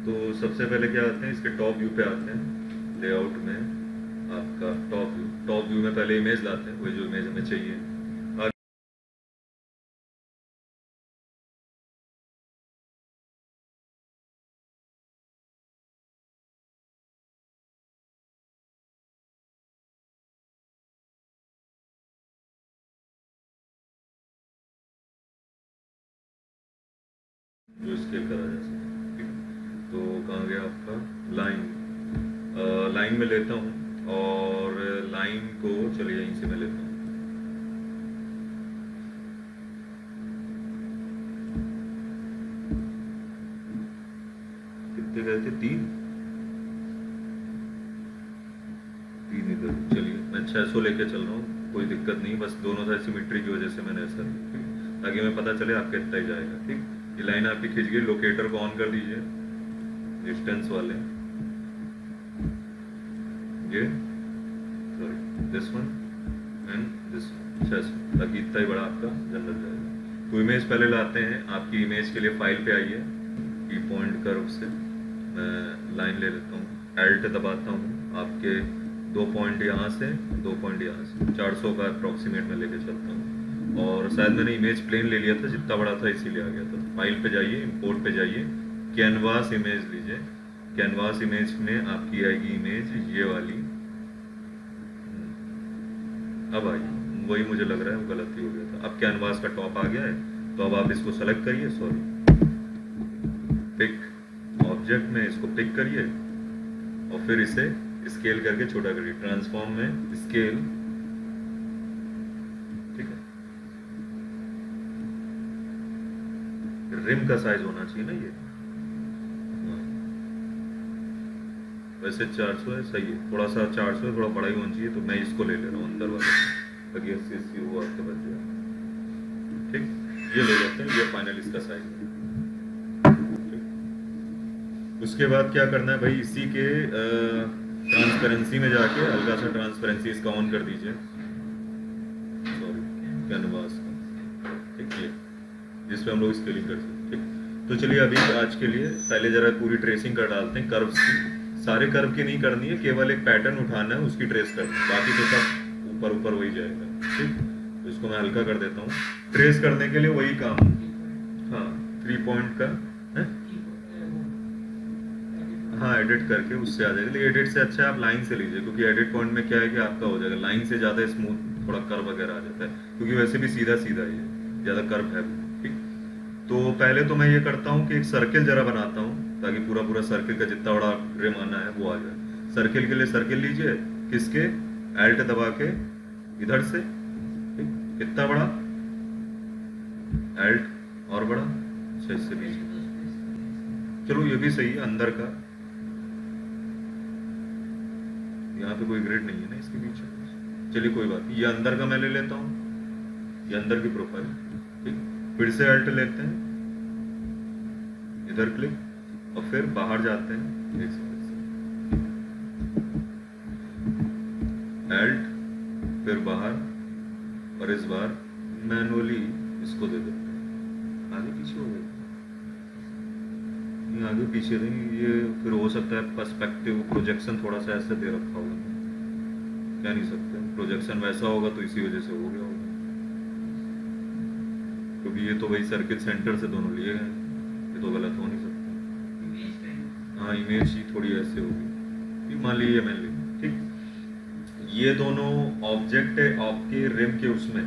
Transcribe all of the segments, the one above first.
तो सबसे पहले क्या आते हैं, इसके टॉप व्यू पे आते हैं, लेआउट में आपका टॉप व्यू में पहले इमेज लाते हैं, वही जो इमेज हमें चाहिए। जो स्केल करा जा सके, ठीक है। तो कहाँ गया आपका लाइन, लाइन में लेता हूँ, और लाइन को चलिए यहीं से मैं लेता हूँ। कितने गए थे, तीन तीन इधर, चलिए मैं 600 लेके चल रहा हूँ, कोई दिक्कत नहीं, बस दोनों साइड सिमेट्री की वजह से मैंने ऐसा, ठीक, ताकि हमें पता चले आपका इतना ही जाएगा। ठीक, ये लाइन आपकी खिंच गई, लोकेटर को ऑन कर दीजिए, डिस्टेंस वाले, ये sorry this one and this one, 600, ताकि इतना ही बड़ा आपका जनरल जाएगा। तो इमेज पहले लाते हैं, आपकी इमेज के लिए फाइल पे आइए, की पॉइंट कर्व से मैं लाइन ले लेता हूँ, एल्ट दबाता हूँ, आपके 2 पॉइंट यहाँ से, 2 पॉइंट यहाँ से, 400 का अप्रॉक्सीमेट में लेके चलता हूँ। और शायद मैंने इमेज प्लेन ले लिया था, जितना बड़ा था इसीलिए आ गया था। फाइल पे जाइए, इंपोर्ट पे जाइए, कैनवास इमेज लीजिए, कैनवास इमेज में आपकी आएगी इमेज ये वाली, अब आई, वही मुझे लग रहा है वो गलती हो गया था। अब कैनवास का टॉप आ गया है, तो अब आप इसको सेलेक्ट करिए, सॉरी, पिक ऑब्जेक्ट में इसको पिक करिए, और फिर इसे स्केल करके छोटा करिए, ट्रांसफॉर्म में स्केल, ठीक है। रिम का साइज होना चाहिए ना ये, हाँ। वैसे 400 है, सही है, थोड़ा सा 400 है, थोड़ा बड़ा ही होना चाहिए, तो मैं इसको ले ले रहा हूँ अंदर वाले, ताकि 80 वो आपके बच जाए। ठीक, ये ले लेते हैं, ये फाइनल इसका साइज है। उसके बाद क्या करना है भाई, इसी के ट्रांसपेरेंसी में जाके हल्का सा ट्रांसपेरेंसी इसका ऑन कर दीजिए, सॉरी कैनवास का, ठीक है, जिस पे हम लोग स्केलिंग कर सकते हैं। ठीक, तो चलिए अभी आज के लिए पहले जरा पूरी ट्रेसिंग कर डालते हैं कर्व्स की। सारे कर्व की नहीं करनी है, केवल एक पैटर्न उठाना है, उसकी ट्रेस करनी है, बाकी तो सब ऊपर ऊपर वही जाएगा। ठीक, तो इसको मैं हल्का कर देता हूँ, ट्रेस करने के लिए वही काम, हाँ 3 पॉइंट का है, हाँ एडिट करके उससे आ जाएगा, लेकिन एडिट से अच्छा है आप लाइन से लीजिए, क्योंकि एडिट पॉइंट में क्या है कि आपका हो जाएगा, लाइन से ज़्यादा स्मूथ थोड़ा कर्व वगैरह आ जाता है, क्योंकि वैसे भी सीधा सीधा ही है, ज़्यादा कर्व है। ठीक, तो पहले तो मैं ये करता हूँ कि एक सर्किल जरा बनाता हूँ, ताकि पूरा पूरा सर्किल का जितना बड़ा रिम आना है वो आ जाए। सर्किल के लिए सर्किल लीजिए, किसके, एल्ट दबा के इधर से, ठीक, कितना बड़ा, एल्ट और बड़ा, 6 से 20, चलो ये भी सही है, अंदर का, यहाँ पे कोई ग्रिड नहीं है ना इसके पीछे, चलिए कोई बात नहीं, ये अंदर का मैं ले लेता हूँ, ये अंदर की प्रोफाइल। ठीक, फिर से अल्ट लेते हैं, इधर क्लिक, और फिर बाहर जाते हैं, अल्ट फिर बाहर, और इस बार मैनुअली इसको दे देते हैं, आगे पीछे हो गए, आगे पीछे नहीं, ये फिर हो सकता है पर्सपेक्टिव प्रोजेक्शन थोड़ा सा ऐसे दे रखा होगा, कह नहीं सकते, प्रोजेक्शन वैसा होगा तो इसी वजह से हो गया होगा, क्योंकि ये तो वही सर्किल सेंटर से दोनों लिए गए, ये तो गलत हो नहीं सकता। हाँ इमेज ही थोड़ी ऐसे होगी, मान लीजिए मैंने ली, ठीक, ये दोनों ऑब्जेक्ट है आपके रिम के उसमें,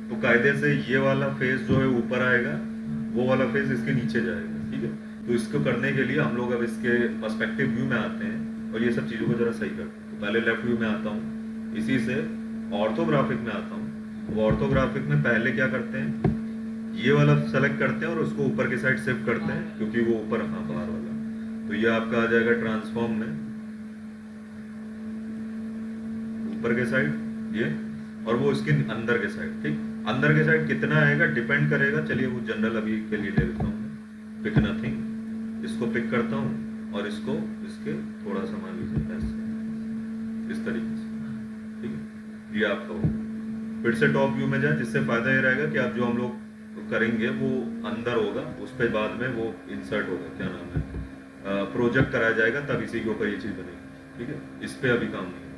तो कायदे से ये वाला फेस जो है ऊपर आएगा, वो वाला फेस इसके नीचे जाएगा। ठीक है, तो इसको करने के लिए हम लोग अब इसके पर्सपेक्टिव व्यू में आते हैं, और ये सब चीज़ों को जरा सही करते हैं। तो पहले लेफ्ट व्यू में आता हूँ, इसी से ऑर्थोग्राफिक में आता हूँ। तो ऑर्थोग्राफिक में पहले क्या करते हैं, ये वाला सेलेक्ट करते हैं और उसको ऊपर की साइड शिफ्ट करते हैं, क्योंकि वो ऊपर, हाँ बाहर वाला, तो ये आपका आ जाएगा ट्रांसफॉर्म में, ऊपर के साइड ये, और वो इसके अंदर के साइड। ठीक, अंदर के साइड कितना आएगा डिपेंड करेगा, चलिए वो जनरल अभी के लिए ले लेता हूँ, पिक नथिंग, इसको पिक करता हूँ, और इसको इसके थोड़ा सा मान लीजिए ऐसे, इस तरीके से। ठीक है, ये आपका होगा। फिर से टॉप व्यू में जाए, जिससे फायदा ये रहेगा कि आप जो हम लोग करेंगे वो अंदर होगा, उस पर बाद में वो इंसर्ट होगा, क्या नाम है, प्रोजेक्ट कराया जाएगा तब इसी के ऊपर ये चीज़ बनेगी, ठीक है। इस पे अभी काम नहीं है,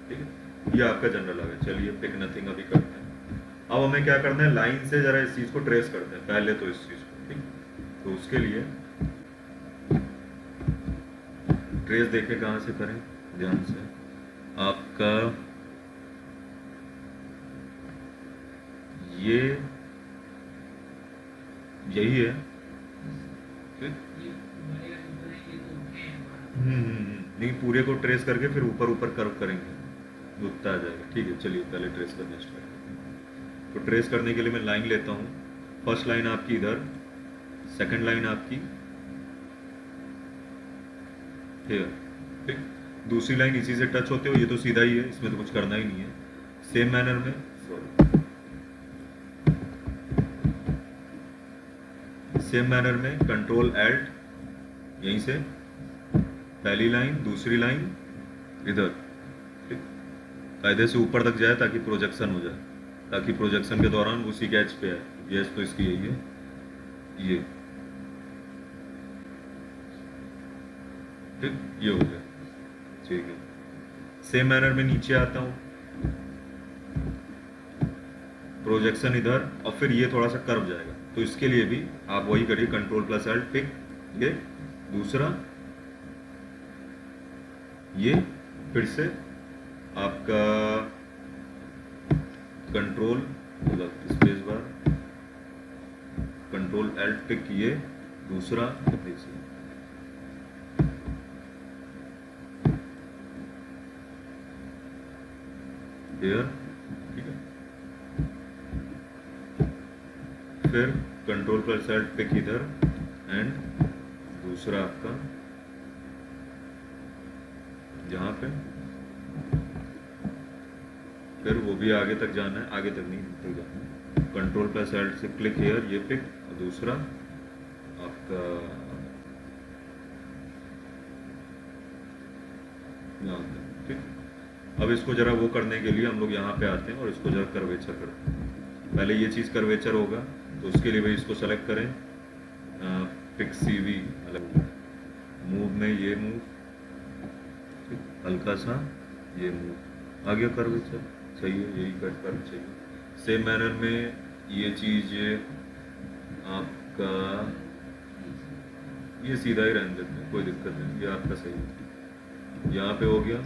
ठीक है। ये आपका जनरल आ गया। चलिए पिक नथिंग अभी करते हैं। अब हमें क्या करना है, लाइन से जरा इस चीज़ को ट्रेस करते हैं पहले तो, इस चीज़ को, ठीक। तो उसके लिए ट्रेस देखें कहाँ से करें, ध्यान से। आपका ये यही है, ठीक। नहीं, पूरे को ट्रेस करके फिर ऊपर ऊपर कर्व करेंगे, उतना आ जाएगा, ठीक है। चलिए पहले ट्रेस करना स्टार्ट करते हैं। तो ट्रेस करने के लिए मैं लाइन लेता हूँ। फर्स्ट लाइन आपकी इधर, सेकंड लाइन आपकी हियर, ठीक। दूसरी लाइन इसी से टच होते हो, ये तो सीधा ही है, इसमें तो कुछ करना ही नहीं है। सेम मैनर में, सॉरी, सेम मैनर में कंट्रोल एल्ट, यहीं से पहली लाइन, दूसरी लाइन इधर, ठीक। कायदे से ऊपर तक जाए ताकि प्रोजेक्शन हो जाए, ताकि प्रोजेक्शन के दौरान उसी के एज पे आए। ये एज तो इसकी यही है, ये, ठीक, ये हो गया, ठीक है। सेम मैनर में नीचे आता हूँ, प्रोजेक्शन इधर, और फिर ये थोड़ा सा कर्व जाएगा, तो इसके लिए भी आप वही करिए, कंट्रोल प्लस एल्ट, पिक, ये दूसरा, ये फिर से आपका control space bar, control alt, pick, ये दूसरा, हियर, ठीक है। फिर कंट्रोल प्लस एल्ट, पिक इधर, एंड दूसरा आपका यहाँ पे, फिर वो भी आगे तक जाना है, आगे तक नहीं, तक जाना है। कंट्रोल प्लस एल्ट से क्लिक हियर, ये पिक, और दूसरा आपका यहाँ तक, ठीक। अब इसको जरा वो करने के लिए हम लोग यहाँ पे आते हैं और इसको जरा कर्वेचर करते हैं। पहले ये चीज़ कर्वेचर होगा, तो उसके लिए भाई इसको सेलेक्ट करें, पिक CV, अलग मूव में ये मूव, हल्का सा ये मूव, आ गया कर्वेचर, सही है, यही कट कर चाहिए। सेम मैनर में ये चीज़ आपका, ये सीधा ही रहने देते हैं, कोई दिक्कत नहीं, ये आपका सही है। यहाँ पे हो गया,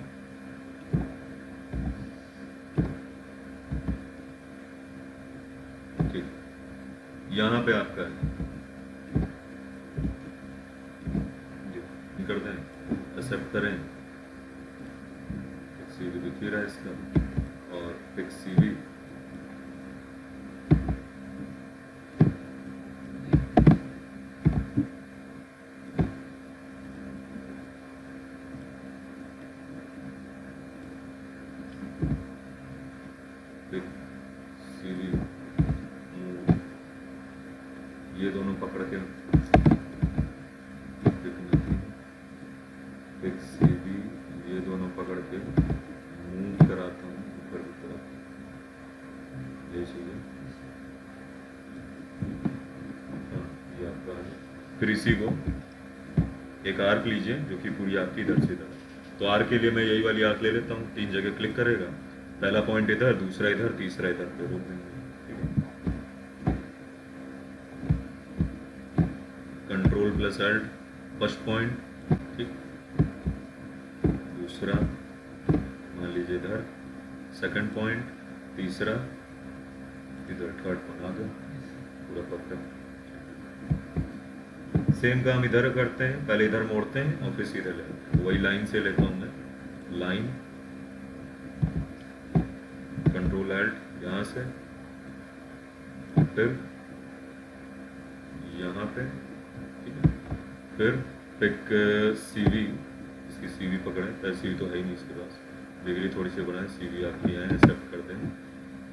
ठीक। यहाँ पे आपका है, कर दें, एक्सेप्ट करें, CV दिख ही रहा है इसका, और पिक CV, पिक CV, ये दोनों पकड़ के पिक CV, ये दोनों पकड़ के मूव कराता हूँ ऊपर की तरफ, ये चाहिए, हाँ, ये आपका है। फिर इसी को एक आर्क लीजिए जो कि पूरी आपकी इधर से इधर, तो आर्क के लिए मैं यही वाली आर्क ले लेता हूँ, 3 जगह क्लिक करेगा, पहला पॉइंट इधर, दूसरा इधर, तीसरा इधर पे रोक देंगे, ठीक है। Control plus Alt, first point, ठीक, दूसरा मान लीजिए इधर, सेकंड पॉइंट, तीसरा इधर, थर्ड पॉइंट आ गया, पूरा परफेक्ट। सेम काम इधर करते हैं, पहले इधर मोड़ते हैं और फिर सीधे लेते हैं, तो वही लाइन से लेता हूँ मैं, लाइन, कंट्रोल एल्ट यहाँ से, फिर यहाँ पे, ठीक है। फिर पिक CV, इसकी CV पकड़ें, CV तो है ही नहीं इसके पास, डिग्री थोड़ी सी बढ़ाएं, CV आपकी यहाँ एक्सेप्ट कर दें।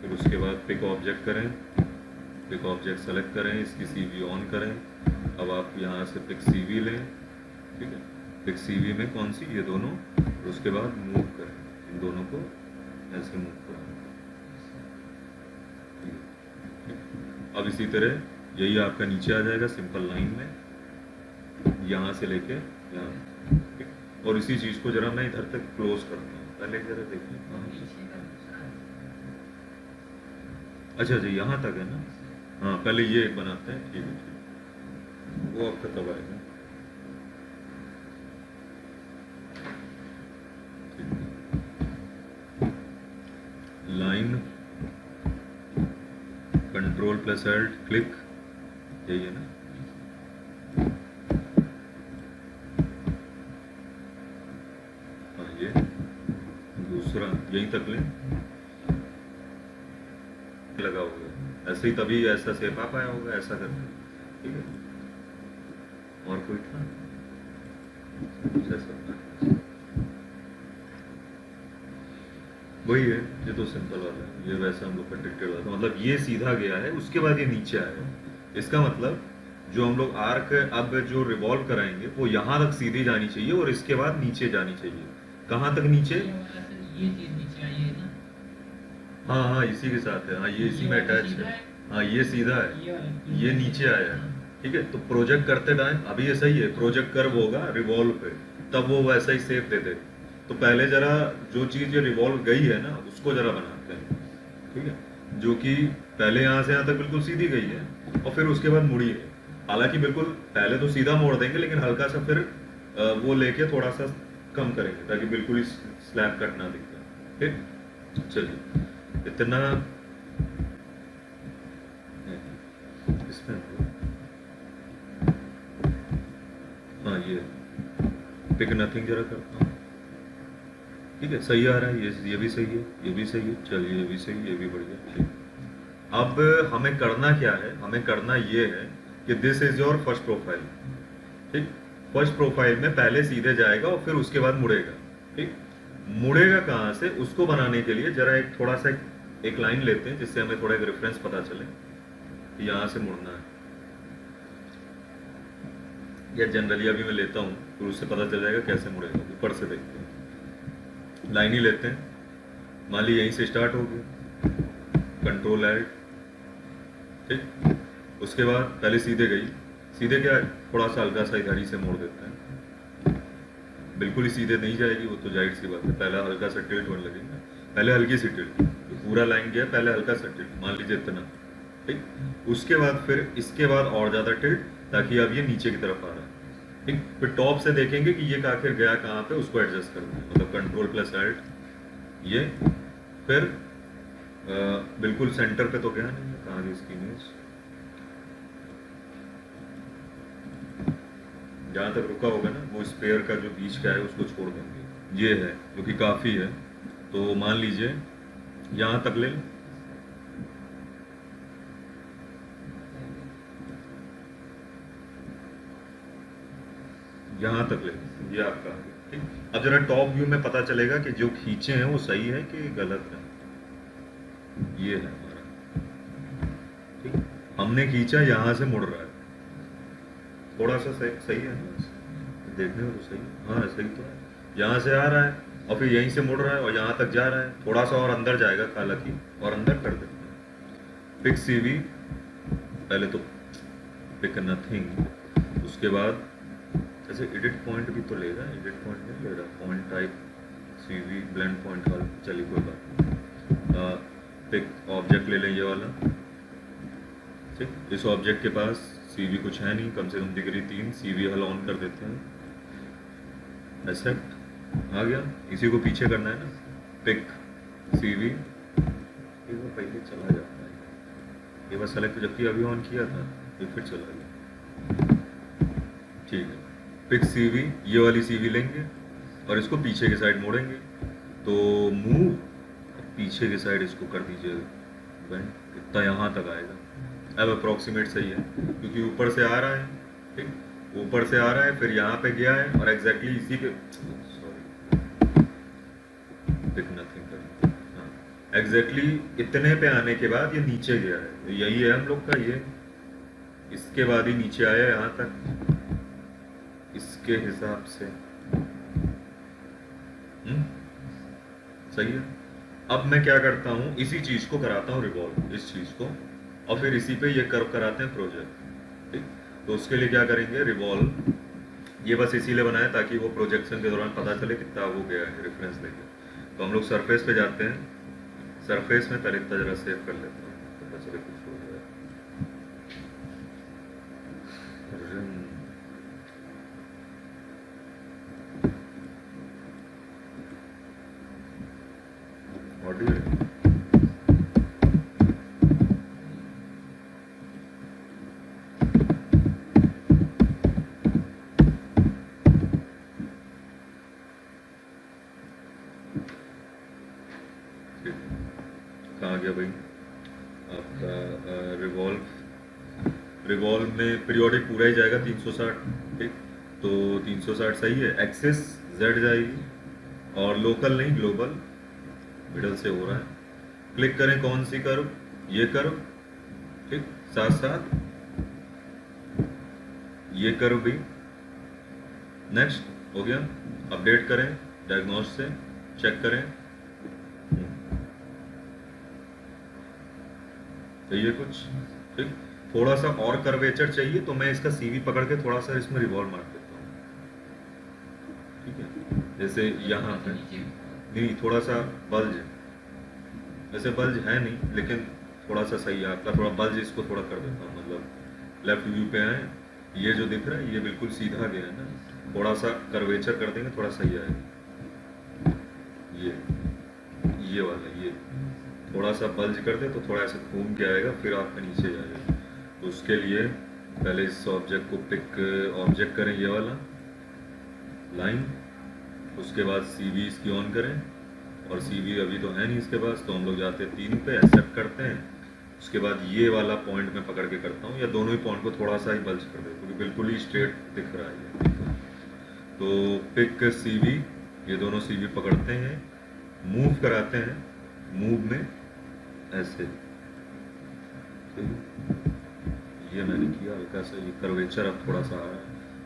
फिर उसके बाद पिक ऑब्जेक्ट करें, पिक ऑब्जेक्ट सेलेक्ट करें, इसकी CV ऑन करें। अब आप यहाँ से पिक CV लें, ठीक है। पिक CV में कौन सी, ये दोनों, और उसके बाद मूव करें, इन दोनों को ऐसे मूव करें, ठीक है। अब इसी तरह यही आपका नीचे आ जाएगा सिंपल लाइन में, यहाँ से लेके यहाँ, ठीक? और इसी चीज को जरा मैं इधर तक क्लोज करता हूँ, पहले जरा देखिए कहाँ तक। अच्छा जी यहाँ तक है ना, हाँ पहले ये एक बनाते हैं, ठीक है ठीक, वो आपका तब आएगा। Line control plus Alt click, यही है ना। हाँ ये दूसरा यहीं तक ले लगा होगा, ऐसे ही तभी ऐसा सेप आ पाया होगा ऐसा करके, ठीक है। और कोई था कुछ ऐसा, वही है, ये तो सिंपल वाला है, ये वैसा हम लोग कंडक्टेड वाला था, मतलब ये सीधा गया है उसके बाद ये नीचे आया है। इसका मतलब जो हम लोग आर्क अब जो रिवॉल्व कराएंगे वो यहाँ तक सीधी जानी चाहिए और इसके बाद नीचे जानी चाहिए। कहाँ तक नीचे? ये चीज नीचे आई है ना। हाँ हाँ इसी के साथ है, हाँ ये इसी में अटैच है, हाँ ये सीधा है, ये नीचे आया है, ठीक है। तो प्रोजेक्ट करते टाइम अभी ये सही है, प्रोजेक्ट कर्व होगा रिवॉल्व पे, तब वो वैसा ही सेप दे दे। तो पहले जरा जो चीज ये रिवॉल्व गई है ना उसको जरा बनाते हैं, ठीक है। जो कि पहले यहाँ से यहाँ तक बिल्कुल सीधी गई है और फिर उसके बाद मुड़ी है। हालांकि बिल्कुल पहले तो सीधा मोड़ देंगे लेकिन हल्का सा फिर वो लेके थोड़ा सा कम करेंगे ताकि बिल्कुल ही स्लैब कट ना दिखे, ठीक। चलिए इतना इसमें, हाँ ये पिक नथिंग जरा करता हूँ, ठीक है। सही आ रहा है, ये भी सही है, ये भी सही है, चलिए ये भी सही है, ये भी बढ़िया, ठीक। अब हमें करना क्या है, हमें करना ये है कि this is your first profile, ठीक। फर्स्ट प्रोफाइल में पहले सीधे जाएगा और फिर उसके बाद मुड़ेगा, ठीक। मुड़ेगा कहाँ से, उसको बनाने के लिए जरा एक थोड़ा सा एक लाइन लेते हैं जिससे हमें थोड़ा एक रेफरेंस पता चले कि यहाँ से मुड़ना है। या जनरली अभी मैं लेता हूँ फिर उससे पता चल जाएगा कैसे मुड़ेगा, ऊपर से देखते हैं। लाइन ही लेते हैं, मान ली यहीं से स्टार्ट होगी, कंट्रोल एल्ट, ठीक। उसके बाद पहले सीधे गई, सीधे क्या थोड़ा सा हल्का सा इधर ही से मोड़ देते हैं, बिल्कुल ही सीधे नहीं जाएगी वो तो जाहिर सी बात है, पहला हल्का सा टिल्ट होने लगेगा, पहले हल्की सी टिल्ट, तो पूरा लाइन गया पहले हल्का सा टिल्ट, मान लीजिए इतना, ठीक। उसके बाद फिर इसके बाद और ज्यादा टिल्ट ताकि अब ये नीचे की तरफ आ रहा है, ठीक। फिर टॉप से देखेंगे कि ये आखिर गया कहाँ पे, उसको एडजस्ट कर देंगे, मतलब कंट्रोल प्लस एल्ट ये, फिर बिल्कुल सेंटर पे तो गया नहीं है, कहाँ गई इसकी इमेज, जहाँ तक रुका होगा ना वो स्पेयर का जो बीच का है उसको छोड़ देंगे, ये है जो कि काफी है। तो मान लीजिए यहाँ तक ले, यहाँ तक ले, ये आपका, ठीक। अब जरा टॉप व्यू में पता चलेगा कि जो खींचे हैं वो सही है कि गलत है, ये है हमारा, ठीक। हमने खींचा यहाँ से मुड़ रहा है, थोड़ा सा सही है ना, देखने में तो सही है, हाँ सही तो है, यहाँ से आ रहा है और फिर यहीं से मुड़ रहा है और यहाँ तक जा रहा है, थोड़ा सा और अंदर जाएगा, हालांकि और अंदर कर देते हैं। पिक सीवी, पहले तो पिक नथिंग, उसके बाद ऐसे एडिट पॉइंट भी तो लेगा, एडिट पॉइंट नहीं ले रहा, point type CV blend point वाला, चलिए कोई बात, पिक ऑब्जेक्ट ले लें ये वाला, ठीक। इस ऑब्जेक्ट के पास सीवी कुछ है नहीं, कम से कम डिग्री 3, सीवी हल ऑन कर देते हैं, एक्सेप्ट आ गया, इसी को पीछे करना है ना, पिक सीवी, ये वो पहले चला जाता है, ये बस सेलेक्ट जबकि अभी ऑन किया था ये फिर चला गया, ठीक है। पिक सीवी, ये वाली सीवी लेंगे और इसको पीछे के साइड मोड़ेंगे, तो मूव पीछे के साइड इसको कर दीजिए, इतना यहाँ तक आएगा। अब अप्रोक्सीमेट सही है क्योंकि ऊपर से आ रहा है, ठीक, ऊपर से आ रहा है फिर यहाँ पे गया है और एग्जैक्टली इसी के, सॉरी पिक नथिंग कर, हाँ एग्जैक्टली इतने पे आने के बाद ये नीचे गया है, तो यही है हम लोग का, ये इसके बाद ही नीचे आया यहाँ तक, इसके हिसाब से सही है। अब मैं क्या करता हूँ, इसी चीज को कराता हूँ रिवॉल्व, इस चीज को, और फिर इसी पे ये कर्व कराते हैं प्रोजेक्ट, ठीक। तो उसके लिए क्या करेंगे, रिवॉल्व ये बस इसीलिए बनाया ताकि वो प्रोजेक्शन के दौरान पता चले कितना वो गया है रेफरेंस लेके। तो हम लोग सरफेस पे जाते हैं, सरफेस में पहले इतना जरा सेव कर लेते हैं, पता चले कुछ हो जाए। ऑडियो कहाँ गया भाई आपका रिवॉल्व में पीरियोडिक पूरा ही जाएगा 360, ठीक। तो 360 सही है, एक्सिस जेड जाएगी और लोकल नहीं ग्लोबल, मिडल से हो रहा है। क्लिक करें कौन सी कर्व, ये कर्व, ठीक, साथ साथ ये कर्व भी। नेक्स्ट हो गया, अपडेट करें डायग्नोस से, चेक करें चाहिए कुछ, ठीक। थोड़ा सा और कर्वेचर चाहिए तो मैं इसका सीवी पकड़ के थोड़ा सा इसमें रिवॉल्व मार देता हूँ, ठीक है। जैसे यहाँ पे नहीं, थोड़ा सा बल्ज, वैसे बल्ज है नहीं लेकिन थोड़ा सा सही है आपका, थोड़ा बल्ज इसको थोड़ा कर देता हूँ, मतलब लेफ्ट व्यू पे आए, ये जो दिख रहा है ये बिल्कुल सीधा गया है ना, थोड़ा सा कर्वेचर कर देंगे, थोड़ा सही आएगा। ये वाला ये थोड़ा सा बल्ज कर दे तो थोड़ा ऐसे घूम के आएगा, फिर आपका नीचे जाएगा। तो उसके लिए पहले इस ऑब्जेक्ट को पिक ऑब्जेक्ट करें, ये वाला लाइन, उसके बाद CV इसकी ऑन करें, और CV अभी तो है नहीं इसके पास, तो हम लोग जाते हैं 3 पे, एक्सेप्ट करते हैं। उसके बाद ये वाला पॉइंट में पकड़ के करता हूँ, या दोनों ही पॉइंट को थोड़ा सा ही बल्ज कर दे क्योंकि बिल्कुल ही स्ट्रेट दिख रहा है ये। तो पिक CV, ये दोनों CV पकड़ते हैं, मूव कराते हैं, मूव में ऐसे, ये मैंने किया हल्का सा, ये कर्वेचर अब थोड़ा सा आ रहा है,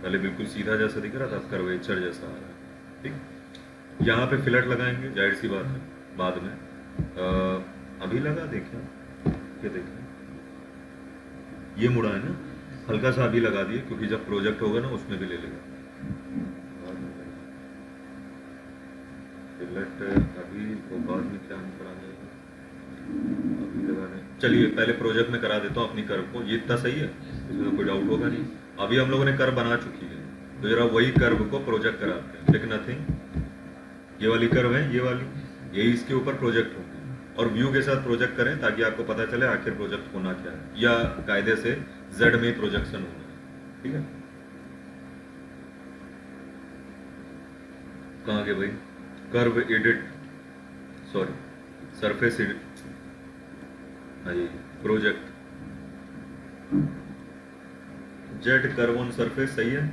पहले बिल्कुल सीधा जैसा दिख रहा था, अब कर्वेचर जैसा आ रहा है, ठीक। यहाँ पे फिलट लगाएंगे, जाहिर सी बात है बाद में, अभी लगा देखें, ये देखें ये मुड़ा है ना, हल्का सा अभी लगा दिए क्योंकि जब प्रोजेक्ट होगा ना उसमें भी ले लेगा। फिलट अभी वो बाद में क्या कराना है, अभी लगाने, चलिए पहले प्रोजेक्ट में करा देता हूँ अपनी कर्व को, ये इतना सही है, इसमें तो कोई डाउट होगा नहीं। अभी हम लोगों ने कर्व बना चुकी है, तो जरा वही कर्व को प्रोजेक्ट कराते हैं, पिक नथिंग, ये वाली कर्व है, ये वाली, यही इसके ऊपर प्रोजेक्ट होगी, और व्यू के साथ प्रोजेक्ट करें ताकि आपको पता चले आखिर प्रोजेक्ट होना क्या है, या कायदे से जेड में प्रोजेक्शन होना है, ठीक है। कहाँ गए भाई, curve edit, sorry surface edit, project Z curve on surface, सही है।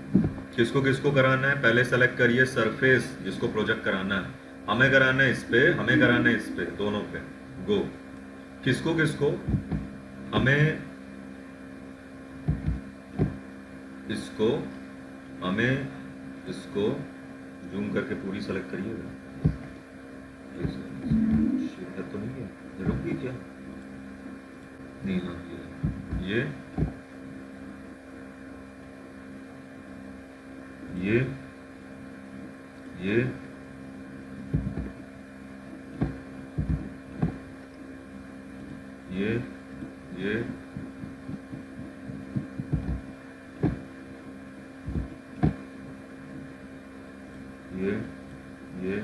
किसको किसको कराना है, पहले सेलेक्ट करिए सरफेस जिसको प्रोजेक्ट कराना है, हमें कराना है इस पे, हमें कराना है इस पे, दोनों पे गो। किसको किसको, हमें इसको, हमें इसको जूम करके पूरी सेलेक्ट करिएगा, तो नहीं है रुक गई क्या, नहीं, हाँ ये ये ये ये ये ये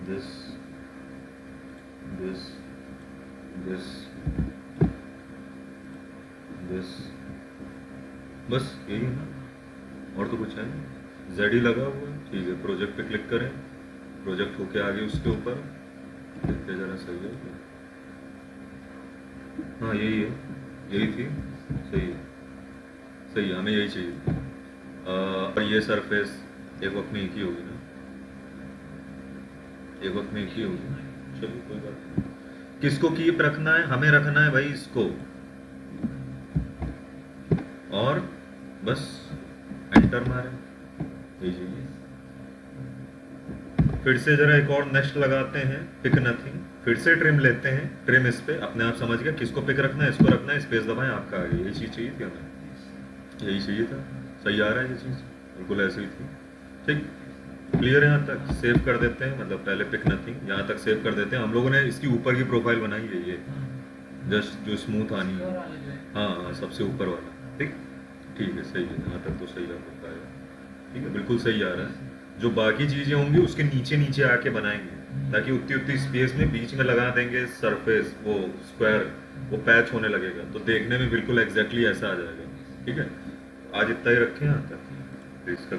this बस यही है ना, और तो कुछ है नहीं, जेड ही लगा हुआ है, ठीक है। प्रोजेक्ट पे क्लिक करें, प्रोजेक्ट होके आगे उसके ऊपर देखते जरा, सही है, हाँ यही है, यही थी, सही है, सही है, हमें यही चाहिए। और ये सरफेस एक वक्त में एक ही होगी ना, एक वक्त में एक ही होगी, चलिए कोई बात नहीं। किसको कीप रखना है, हमें रखना है भाई इसको, और बस एंटर मारें, यही चाहिए। फिर से जरा एक और नेक्स्ट लगाते हैं, पिक नथिंग, फिर से ट्रिम लेते हैं, ट्रिम इस पे अपने आप समझ गया किसको पिक रखना है, इसको रखना है, स्पेस दबाएं, आपका आ गया। यही चीज़ चाहिए थी हमें, यही चाहिए था। सही आ रहा है ये चीज़, बिल्कुल ऐसे ही थी। ठीक, क्लियर है यहाँ तक? सेव कर देते हैं, मतलब पहले पिक नथिंग, यहाँ तक सेव कर देते हैं। हम लोगों ने इसकी ऊपर की प्रोफाइल बनाई है ये, जस्ट जो स्मूथ आनी है। हाँ हाँ, सबसे ऊपर वाला। ठीक, ठीक है, सही है, यहाँ तक तो सही आ सकता है। ठीक है, बिल्कुल सही आ रहा है। जो बाकी चीज़ें होंगी उसके नीचे नीचे आके बनाएंगे, ताकि उतनी उतनी स्पेस में बीच में लगा देंगे सरफेस, वो स्क्वायर, वो पैच होने लगेगा, तो देखने में बिल्कुल एग्जैक्टली ऐसा आ जाएगा। ठीक है, आज इतना ही रखें यहाँ तक, इसका